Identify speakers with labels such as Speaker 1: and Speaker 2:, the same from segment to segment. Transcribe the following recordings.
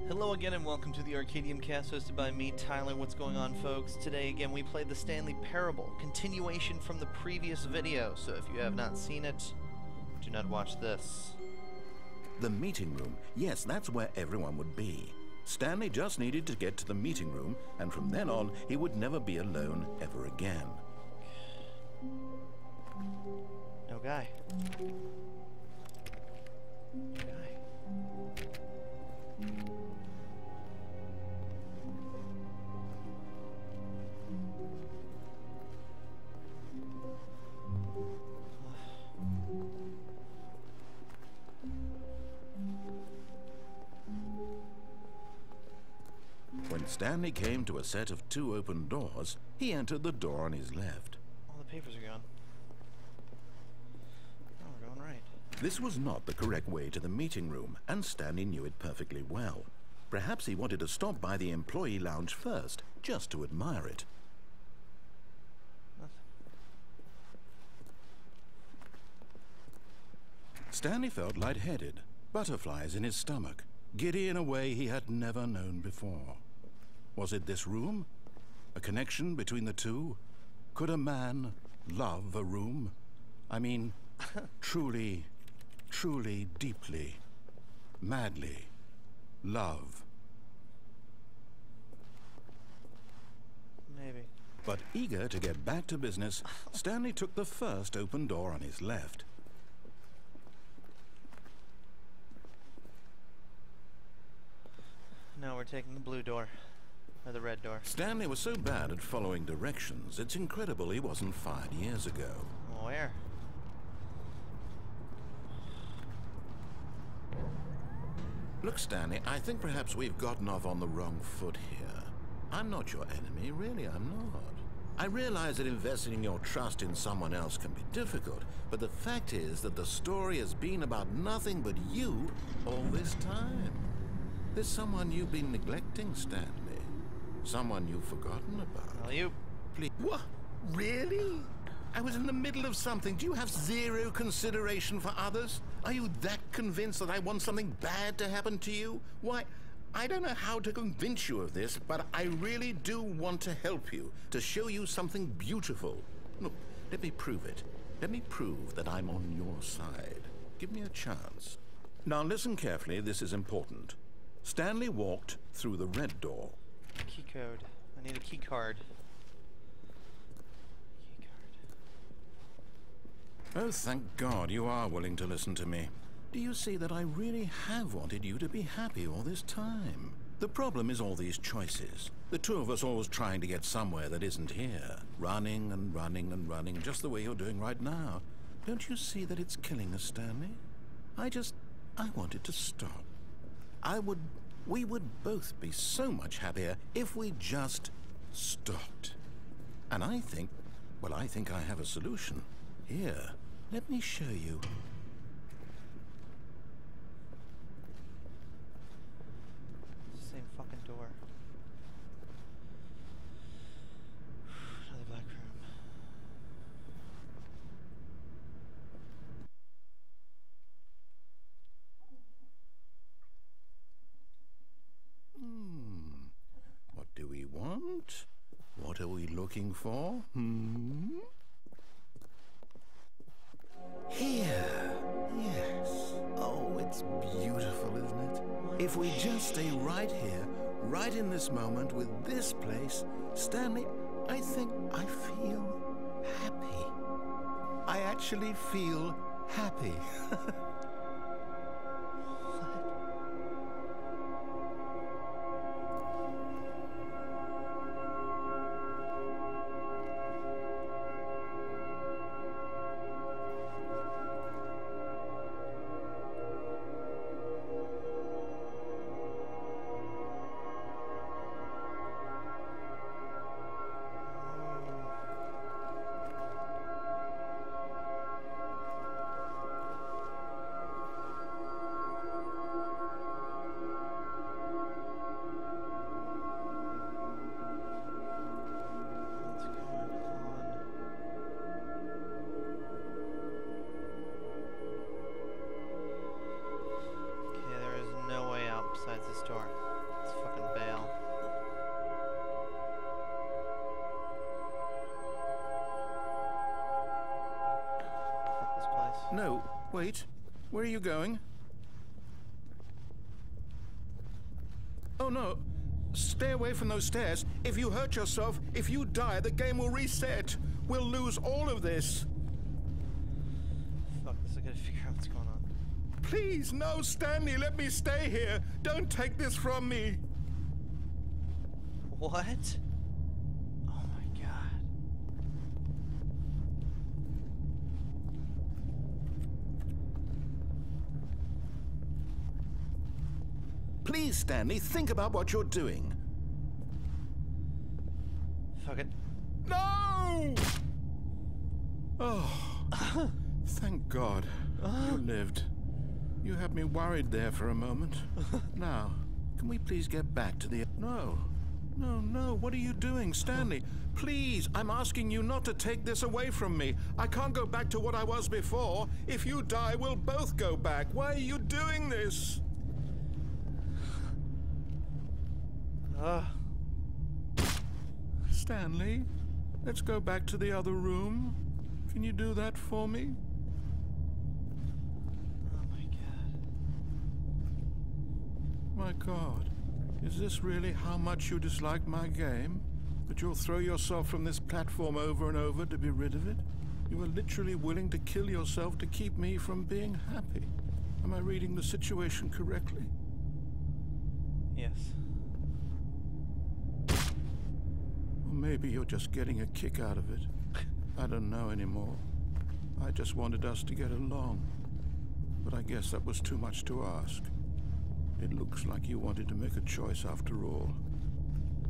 Speaker 1: Hello again and welcome to the Thearcadiumcast hosted by me, Tyler. What's going on, folks? Today again we played the Stanley Parable, continuation from the previous video, so if you have not seen it, do not watch this.
Speaker 2: The meeting room. Yes, that's where everyone would be. Stanley just needed to get to the meeting room, and from then on, he would never be alone ever again.
Speaker 1: No guy. No guy.
Speaker 2: When Stanley came to a set of two open doors, he entered the door on his left.
Speaker 1: All the papers are gone. Oh, we're going right.
Speaker 2: This was not the correct way to the meeting room, and Stanley knew it perfectly well. Perhaps he wanted to stop by the employee lounge first, just to admire it.
Speaker 1: Nothing.
Speaker 2: Stanley felt lightheaded, butterflies in his stomach, giddy in a way he had never known before. Was it this room? A connection between the two? Could a man love a room? I mean, truly, truly, deeply, madly love.
Speaker 1: Maybe.
Speaker 2: But eager to get back to business, Stanley took the first open door on his left.
Speaker 1: No, we're taking the blue door. Or the red door.
Speaker 2: Stanley was so bad at following directions, it's incredible he wasn't fired years ago.
Speaker 1: Where?
Speaker 2: Look, Stanley, I think perhaps we've gotten off on the wrong foot here. I'm not your enemy, really, I'm not. I realize that investing your trust in someone else can be difficult, but the fact is that the story has been about nothing but you all this time. There's someone you've been neglecting, Stanley. Someone you've forgotten about.
Speaker 1: Well, you...
Speaker 2: Please. What? Really? I was in the middle of something. Do you have zero consideration for others? Are you that convinced that I want something bad to happen to you? Why, I don't know how to convince you of this, but I really do want to help you, to show you something beautiful. Look, let me prove it. Let me prove that I'm on your side. Give me a chance. Now listen carefully, this is important. Stanley walked through the red door.
Speaker 1: Key code. I need a key card. Key card.
Speaker 2: Oh, thank God you are willing to listen to me. Do you see that I really have wanted you to be happy all this time? The problem is all these choices. The two of us always trying to get somewhere that isn't here. Running and running and running, just the way you're doing right now. Don't you see that it's killing us, Stanley? I want it to stop. We would both be so much happier if we just stopped. And I think I have a solution. Here, let me show you.
Speaker 1: Same fucking door. Another black room.
Speaker 2: What do we want? What are we looking for? Here. Yes. Oh, it's beautiful, isn't it? If we just stay right here, right in this moment with this place, Stanley, I think I feel happy. I actually feel happy. Wait, where are you going? Oh no, stay away from those stairs. If you hurt yourself, if you die, the game will reset. We'll lose all of this.
Speaker 1: Fuck this, I gotta figure out what's going on.
Speaker 2: Please, no, Stanley, let me stay here. Don't take this from me.
Speaker 1: What? Oh my god.
Speaker 2: Please, Stanley, think about what you're doing.
Speaker 1: Fuck it.
Speaker 2: No! Oh, thank God. You lived. You had me worried there for a moment. Now, can we please get back to the... No. No, no, what are you doing, Stanley? Please, I'm asking you not to take this away from me. I can't go back to what I was before. If you die, we'll both go back. Why are you doing this? Stanley, let's go back to the other room. Can you do that for me?
Speaker 1: Oh my god.
Speaker 2: My God, is this really how much you dislike my game? That you'll throw yourself from this platform over and over to be rid of it? You are literally willing to kill yourself to keep me from being happy. Am I reading the situation correctly?
Speaker 1: Yes.
Speaker 2: Or maybe you're just getting a kick out of it. I don't know anymore. I just wanted us to get along. But I guess that was too much to ask. It looks like you wanted to make a choice after all.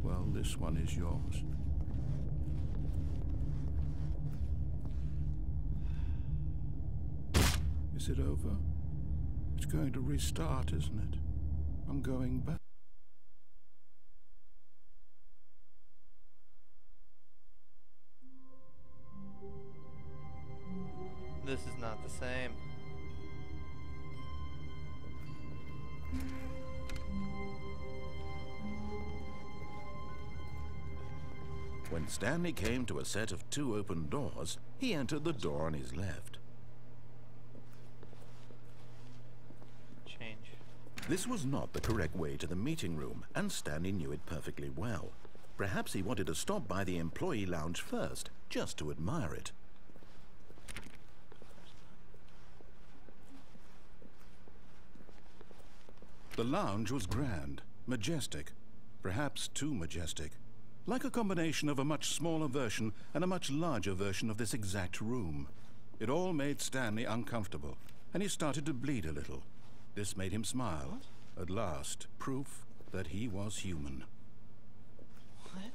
Speaker 2: Well, this one is yours. Is it over? It's going to restart, isn't it? I'm going back.
Speaker 1: This is not the same.
Speaker 2: When Stanley came to a set of 2 open doors, he entered the door on his left.
Speaker 1: Change.
Speaker 2: This was not the correct way to the meeting room, and Stanley knew it perfectly well. Perhaps he wanted to stop by the employee lounge first, just to admire it. The lounge was grand, majestic, perhaps too majestic. Like a combination of a much smaller version and a much larger version of this exact room. It all made Stanley uncomfortable, and he started to bleed a little. This made him smile. At last, proof that he was human.
Speaker 1: What?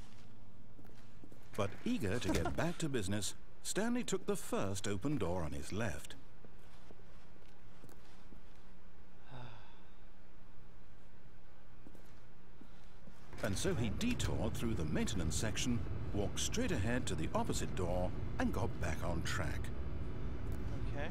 Speaker 2: But eager to get back to business, Stanley took the first open door on his left. And so he detoured through the maintenance section, walked straight ahead to the opposite door, and got back on track.
Speaker 1: Okay.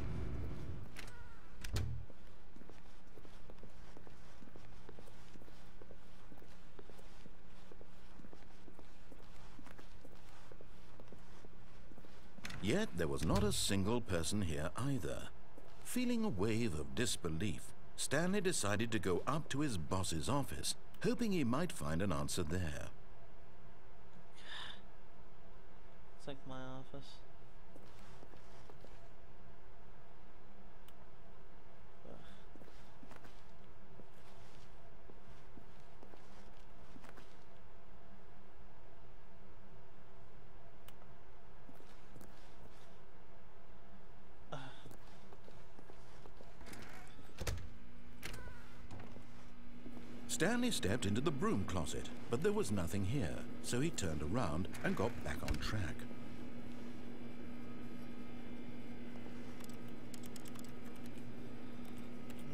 Speaker 2: Yet there was not a single person here either. Feeling a wave of disbelief, Stanley decided to go up to his boss's office, hoping he might find an answer there.
Speaker 1: It's like my office.
Speaker 2: Stanley stepped into the broom closet, but there was nothing here, so he turned around and got back on track.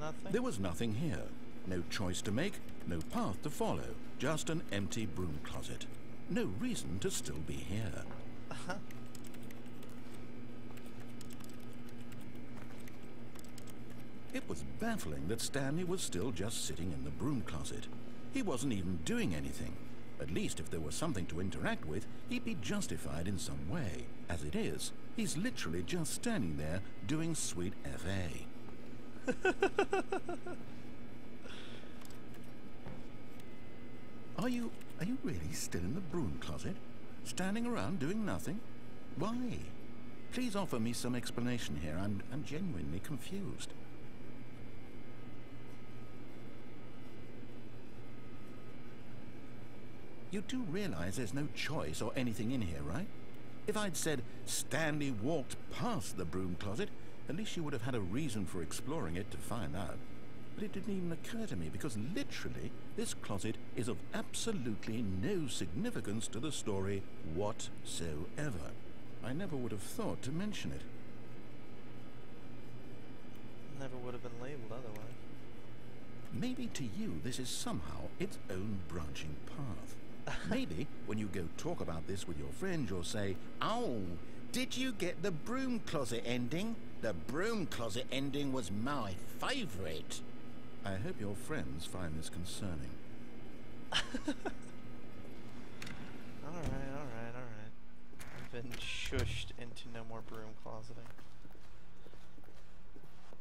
Speaker 1: Nothing?
Speaker 2: There was nothing here. No choice to make, no path to follow, just an empty broom closet. No reason to still be here. It was baffling that Stanley was still just sitting in the broom closet. He wasn't even doing anything. At least if there was something to interact with, he'd be justified in some way. As it is, he's literally just standing there doing sweet FA. Are you really still in the broom closet? Standing around doing nothing? Why? Please offer me some explanation here. I'm genuinely confused. You do realize there's no choice or anything in here, right? If I'd said Stanley walked past the broom closet, at least you would have had a reason for exploring it to find out. But it didn't even occur to me because literally this closet is of absolutely no significance to the story whatsoever. I never would have thought to mention it.
Speaker 1: Never would have been labeled otherwise.
Speaker 2: Maybe to you this is somehow its own branching path. Maybe when you go talk about this with your friends, you'll say, "Oh, did you get the broom closet ending? The broom closet ending was my favorite." I hope your friends find this concerning.
Speaker 1: Alright. I've been shushed into no more broom closeting.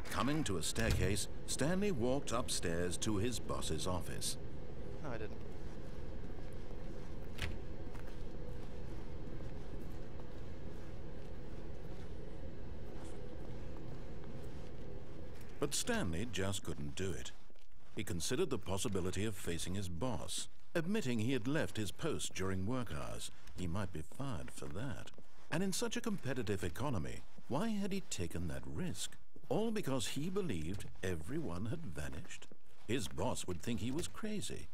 Speaker 2: Coming to a staircase, Stanley walked upstairs to his boss's office.
Speaker 1: No, I didn't.
Speaker 2: But Stanley just couldn't do it. He considered the possibility of facing his boss, admitting he had left his post during work hours. He might be fired for that. And in such a competitive economy, why had he taken that risk? All because he believed everyone had vanished? His boss would think he was crazy.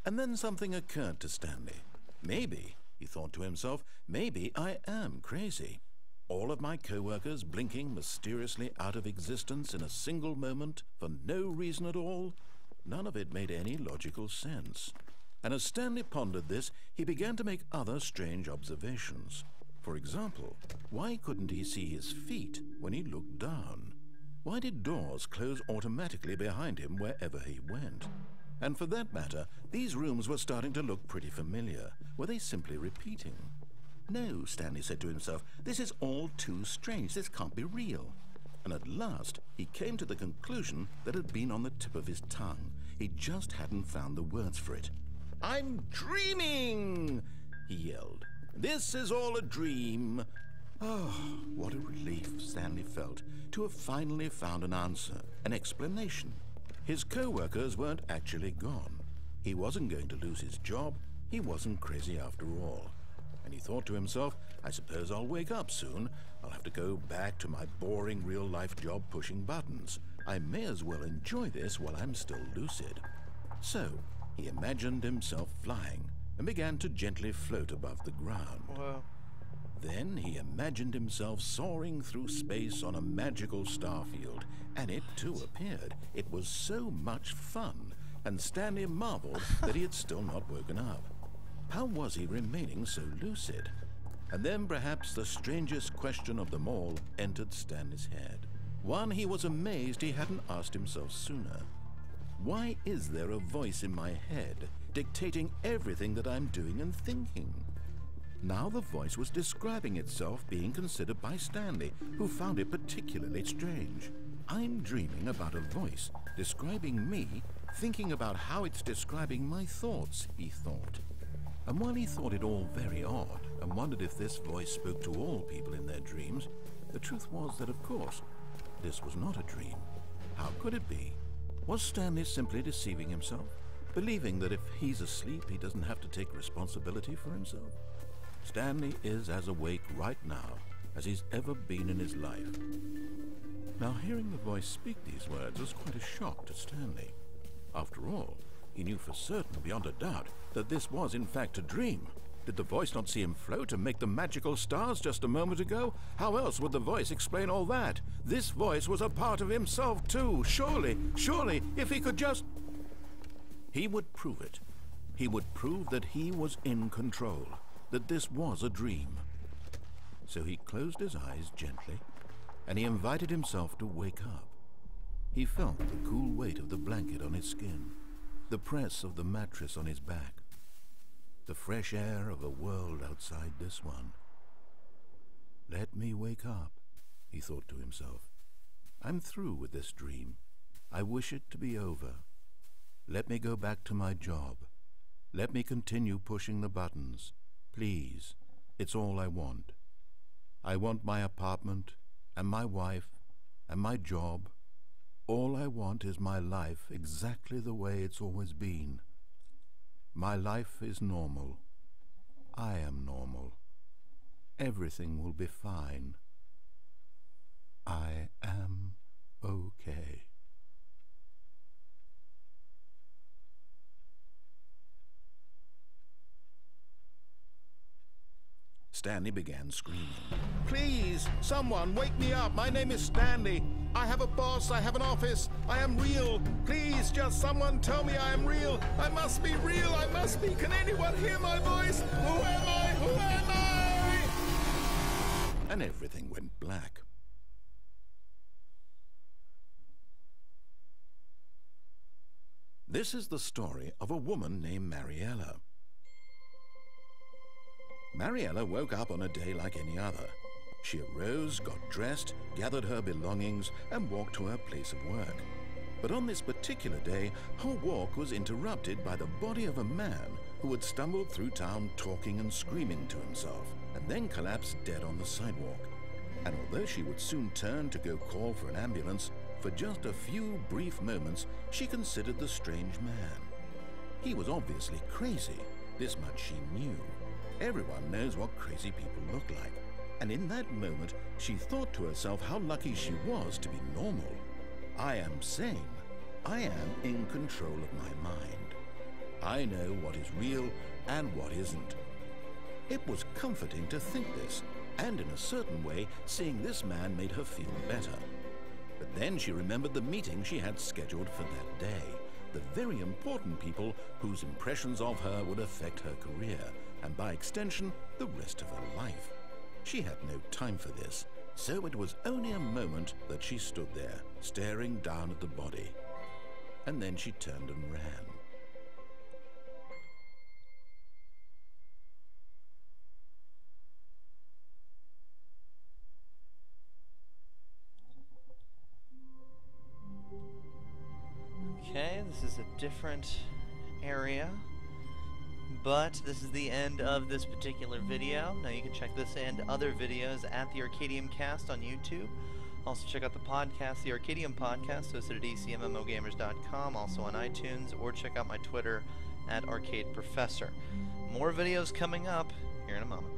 Speaker 2: And then something occurred to Stanley. Maybe, he thought to himself, maybe I am crazy. All of my co-workers blinking mysteriously out of existence in a single moment for no reason at all? None of it made any logical sense. And as Stanley pondered this, he began to make other strange observations. For example, why couldn't he see his feet when he looked down? Why did doors close automatically behind him wherever he went? And for that matter, these rooms were starting to look pretty familiar. Were they simply repeating? No, Stanley said to himself, this is all too strange. This can't be real. And at last, he came to the conclusion that had been on the tip of his tongue. He just hadn't found the words for it. "I'm dreaming!" he yelled. "This is all a dream." Oh, what a relief Stanley felt to have finally found an answer, an explanation. His co-workers weren't actually gone. He wasn't going to lose his job. He wasn't crazy after all. And he thought to himself, I suppose I'll wake up soon. I'll have to go back to my boring real-life job pushing buttons. I may as well enjoy this while I'm still lucid. So, he imagined himself flying and began to gently float above the ground.
Speaker 1: Whoa.
Speaker 2: Then he imagined himself soaring through space on a magical starfield, and it too appeared. It was so much fun, and Stanley marveled that he had still not woken up. How was he remaining so lucid? And then perhaps the strangest question of them all entered Stanley's head. One he was amazed he hadn't asked himself sooner. Why is there a voice in my head dictating everything that I'm doing and thinking? Now the voice was describing itself being considered by Stanley, who found it particularly strange. I'm dreaming about a voice describing me, thinking about how it's describing my thoughts, he thought. And while he thought it all very odd and wondered if this voice spoke to all people in their dreams, the truth was that, of course, this was not a dream. How could it be? Was Stanley simply deceiving himself, believing that if he's asleep, he doesn't have to take responsibility for himself? Stanley is as awake right now as he's ever been in his life. Now, hearing the voice speak these words was quite a shock to Stanley. After all, he knew for certain, beyond a doubt, that this was in fact a dream. Did the voice not see him float and make the magical stars just a moment ago? How else would the voice explain all that? This voice was a part of himself too. Surely, if he could just... He would prove it. He would prove that he was in control, that this was a dream. So he closed his eyes gently, and he invited himself to wake up. He felt the cool weight of the blanket on his skin, the press of the mattress on his back, the fresh air of a world outside this one. Let me wake up, he thought to himself. I'm through with this dream. I wish it to be over. Let me go back to my job. Let me continue pushing the buttons. Please, it's all I want. I want my apartment, and my wife, and my job. All I want is my life exactly the way it's always been. My life is normal. I am normal. Everything will be fine. I am okay. Stanley began screaming. Please, someone, wake me up. My name is Stanley. I have a boss. I have an office. I am real. Please, just someone tell me I am real. I must be real. I must be. Can anyone hear my voice? Who am I? Who am I? And everything went black. This is the story of a woman named Mariella. Mariella woke up on a day like any other. She arose, got dressed, gathered her belongings, and walked to her place of work. But on this particular day, her walk was interrupted by the body of a man who had stumbled through town talking and screaming to himself, and then collapsed dead on the sidewalk. And although she would soon turn to go call for an ambulance, for just a few brief moments she considered the strange man. He was obviously crazy. This much she knew. Everyone knows what crazy people look like. And in that moment, she thought to herself how lucky she was to be normal. I am sane. I am in control of my mind. I know what is real and what isn't. It was comforting to think this, and in a certain way, seeing this man made her feel better. But then she remembered the meeting she had scheduled for that day, the very important people whose impressions of her would affect her career, and by extension, the rest of her life. She had no time for this, so it was only a moment that she stood there, staring down at the body. And then she turned and ran.
Speaker 1: Okay, this is a different area, but this is the end of this particular video. Now you can check this and other videos at Thearcadiumcast on YouTube. Also check out the podcast, the Arcadium Podcast, hosted at ecmmogamers.com, also on iTunes, or check out my Twitter at ArcadeProfessor. More videos coming up here in a moment.